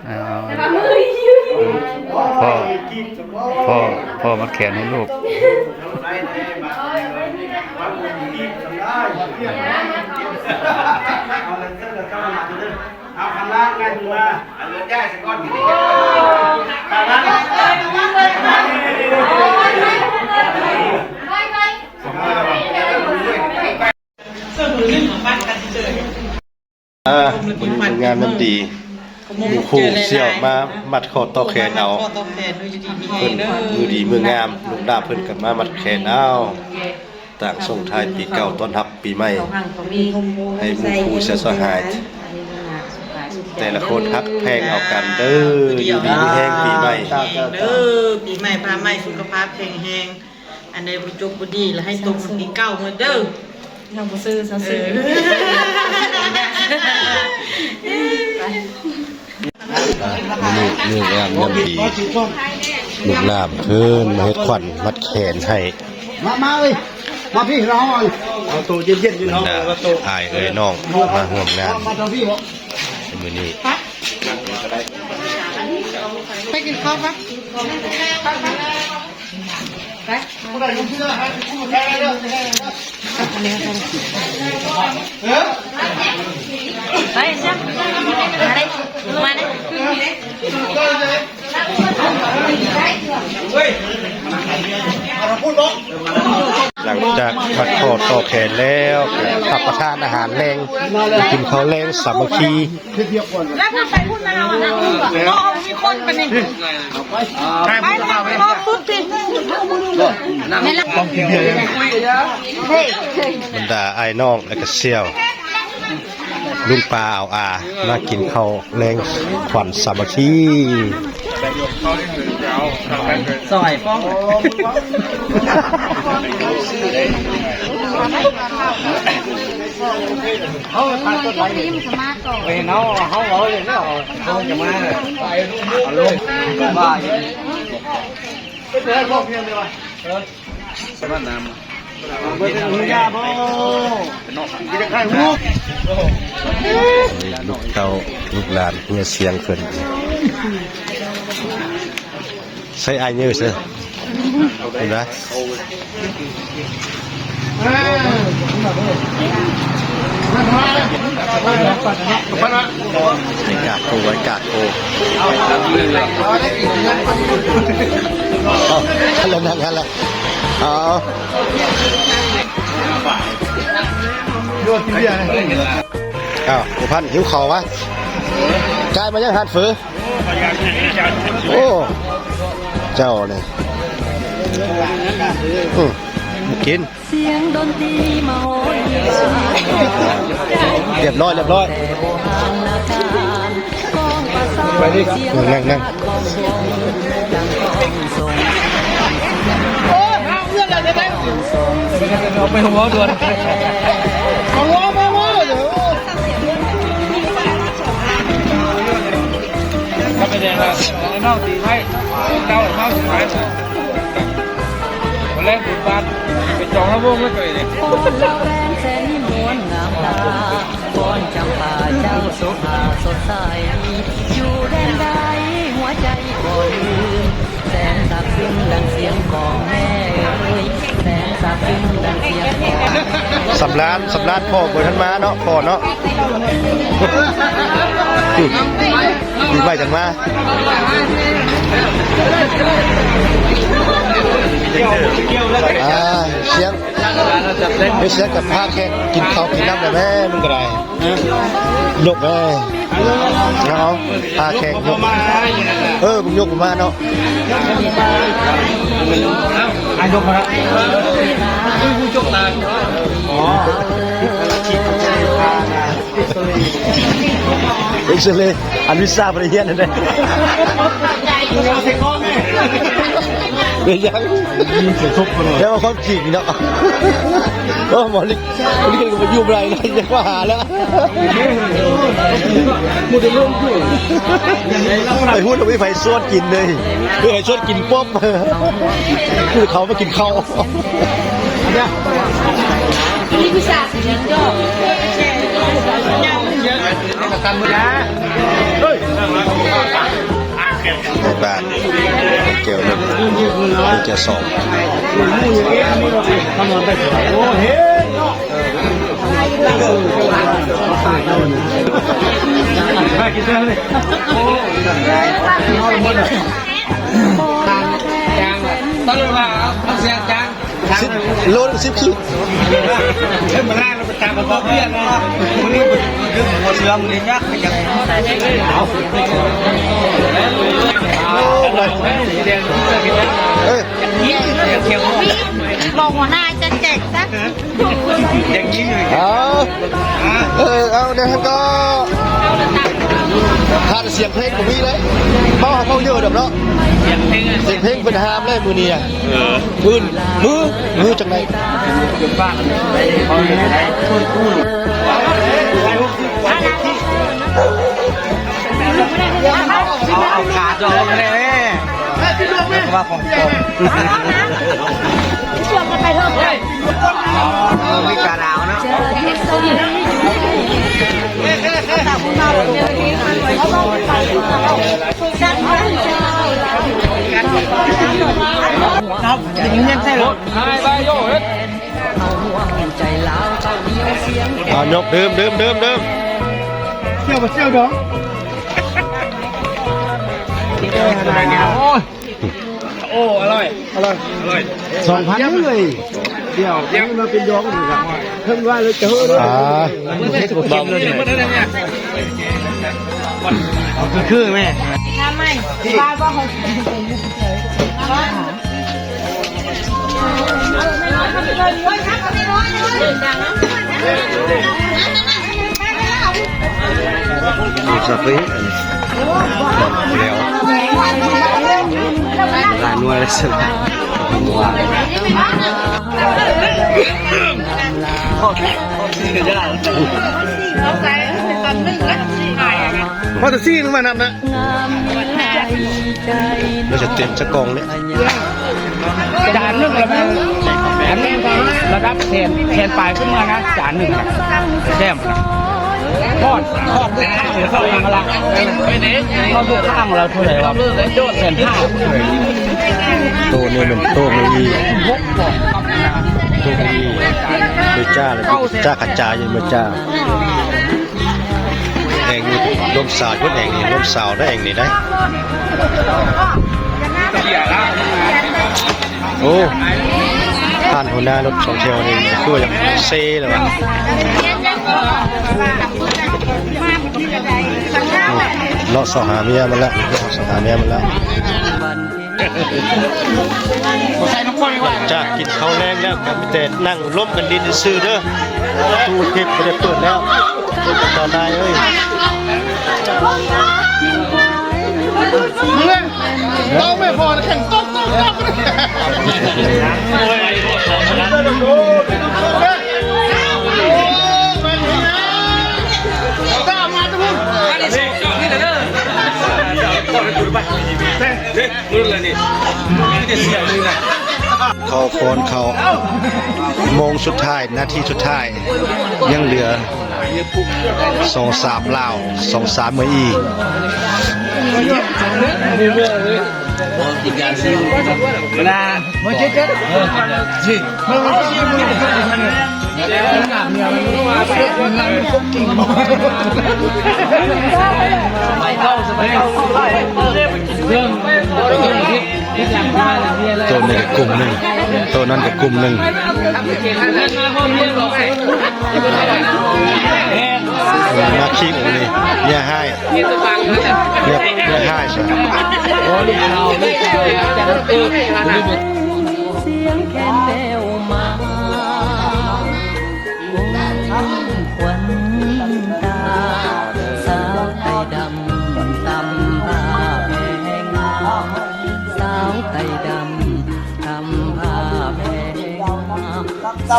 พ่อพ่อมัดแขนให้ลูกเอาคันล่างไงมึงมาเอาเลือดย่ายสักก้อนอยู่คันล่างมันงานมันดีคู่เสี่ยวมามัดคอต่อแขนเอาเพิ่นมือดีมืองามลูกดาเพิ่นกันมามัดแขนเอาต่างส่งท้ายปีเก่าต้อนรับปีใหม่ให้หมู่คู่เสียสหายแต่ละคนฮักแพงเอากันเด้ออยู่ดีมีแห้งปีใหม่เด้อปีใหม่พาใหม่สุขภาพแข็งแรงอันใดบ่จบบ่ดีแล้วให้ตรงกับปีเก่าเหมือนเด้อเราบ่ซื้อซะซื้อนี่งามน้ำดีลูกน้ำขึ้นมาเฮ็ดขวัญมัดแขนให้มาเลยมาพี่เราเอาตัวเย็นๆอยู่เนาะอายเอ้ยน้องมาร่วมงานมื้อนี้ไปกินข้าวปะไปไปจ้ะมาเลยมาเลยหลังจากมัดคอต่อแขนแล้วรับประทานอาหารแรงกินข้าวแรงสามัคคีแล้วพูดไปพูดมาเรานะก็มีคนเป็นอีกไปพอปุ๊บติดไม่ละบรรดาไอ้น้องและก็เสี่ยวลุงปลาเอาอามากินข้าวแรงขวัญสามัคคีซอยฟ้องเขาทานต้นไม้ไปเนาะเขาเอาเลยเนาะเขาจะมาไปลงบ้าไปเจอพวกเพียงเลยวะสมัครน้ำไปถึงยาบ่กินข้าวลูกลูกเต้าลูกหลานเมียเสียงเพิ่นใส่อายเยอะเสียเห็นไหมไอ้กาดโกไอ้กาดโกฮัลโหลนั่งฮัลโหลอ๋ออ้าวพันหิวเข่าวะกายมายังหัดฝือโอ้เจ้าเลยกินเสียงดนตรีมาโหยเรียบร้อยไปดินั่งโอ้ห้ามเรื่องอะไรได้เอาไปหัวด่วนเอาหัวเดี๋ยวถ้าไปแดงละนอกตีให้เต้าหรือเต้าสุดท้ายวันแรกบุญบานไปจองแล้ววงแล้วก็เลยบอนละแฟนเส้นนวลงามตาบอนจำป่าเจ้าสุภาสดใสอยู่แดนใดหัวใจบ่ลืมแสนซาบซึ้งดังเสียงของแม่เอ่ยแสนซาบซึ้งดังเสียงของสำรานพ่อเบิดทันมาเนาะพ่อเนาะดีไปจังมาเสียงไม่เสียงกับผ้าแค่กินข้าวกินน้ำเลยแม่มึงก็ได้ยกแม่เอาผ้าแค่ยกมึงยกมาเนาะยกมาแล้วผู้ยกตาอ๋อเอ็กซ์เลยอันวิซ่าประเทศนั่นเองเดี๋ยวยังแล้วมาความจริงเนาะโอ้หมอลิกก็มายุ่งอะไรนะยังว่าหาแล้วมูจะร่วมพูดไปพูดเอาไปไฟส่วนกินเลยเพื่อให้ส่วนกินป๊อบคือเขามากินข้าวเนี่ยนี่ผู้ชายสิงโตกันมือนะเฮ้ย ในบ้านเกี่ยวนึงเกี่ยวสองตลอดว่าเอาเสียงจังโลนึง10 ขีดเฮ้ยมันแรกเราไปตามกับพ่อเพี้ยนนะวันนี้ดึงหัวเสือมันยักษ์ไปจังบอกหัวหน้าจะแจกสัก อย่างนี้เลย เอาเดี๋ยวก็ขาดเสียงเพลงของพี่เลยเขาเยอะเดี๋ยวเนาะเสียงเพลงเป็นฮามเลยมือนี่อ่ะมือจังไรบ้านเอาขาดอกมาเลยว่าของปลอมเชื่อมันไปเถอะมีกระดาวนะครับอย่างนี้ใช่หรอไปโย่เฮ้ยยกเดิมเชี่ยวดองโอ้อร่อย2,000เลยเดี๋ยวมาเป็นยองอยู่ครับเพิ่งว่าเลยจะเฮ้ยบอกเลยเนี่ยคือแม่ทำไมบ้าว่าเขาดูสปีดแล้วลายนวลเลยสิพอจะซี่ลงมานับนะเราจะเต็มจะกองเนี่ยจานหนึ่งแล้วมันอันนี้ระดับแทนปลายขึ้นมานะจานหนึ่งนะแซมทอดด้วยข้างหรือทอดข้างละทอดด้วยข้างเราเท่าไหร่วะ1,500โตเนี่ยมันโตไม่ดีโตไม่ดีไม่จ้าเลยจ้ากระจายยังไม่จ้าแองลมสาวก็แองนี่ลมสาวได้แองนี่ได้โอ้ผ่านหัวหน้ารถสองเที่ยวนี่คืออย่างเซ่เลยวะเลาะสหาเมียมันละสหาเมียมันละจากกินข้าวแรงแล้วกับแต่นั่งล้มกันดินซื้อเด้อตู้เก็บไม่ได้เปิดแล้วตอนนายเอ้ยต้องไม่พอแข่งต้องเขาโคนเขาโมงสุดท้ายนาทีสุดท้ายยังเหลือ2-3ลาว2-3เมื่ออีนะมันเจ๊สิตัวหนึ่งกลุ่มหนึ่งตัวนั้นกับกลุ่มหนึ่งนักขี้องค์นี้เนี่ยให้เนี่ยให้ใช่ไหมเสียงแคนแววมาควันตาสาวไทยดำตำผ้าแพงสาวไทยดำตำผ้าแพงสา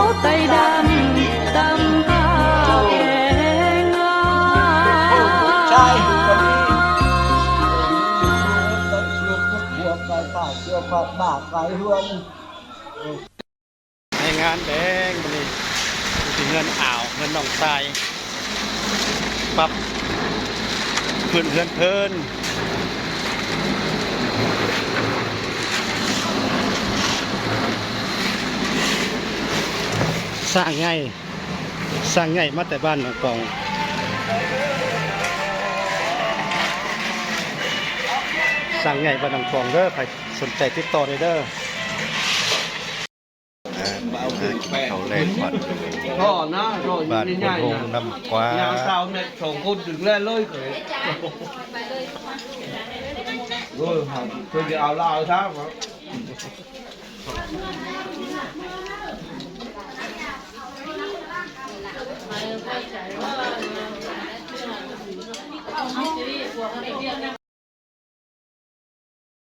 วไทยดำตำผ้าแพงใช่ในงานแดงมันนี่ถึงเงินอ่าวเงินหนองทรายปั๊บเพื่อน สร้างง่ายมาแต่บ้านหนองกองสร้างง่ายบ้านหนองกองเด้อใครสนใจติดต่อได้เด้อเขาเล่นก่อน ก็นะก็ บ้าน ยิ่ง ค ใหญ่ นโฮง นะ น้ำกว้า nhà sao mẹ chồng con đừng lên lơi rồi hả tôi đi áo lao sao mà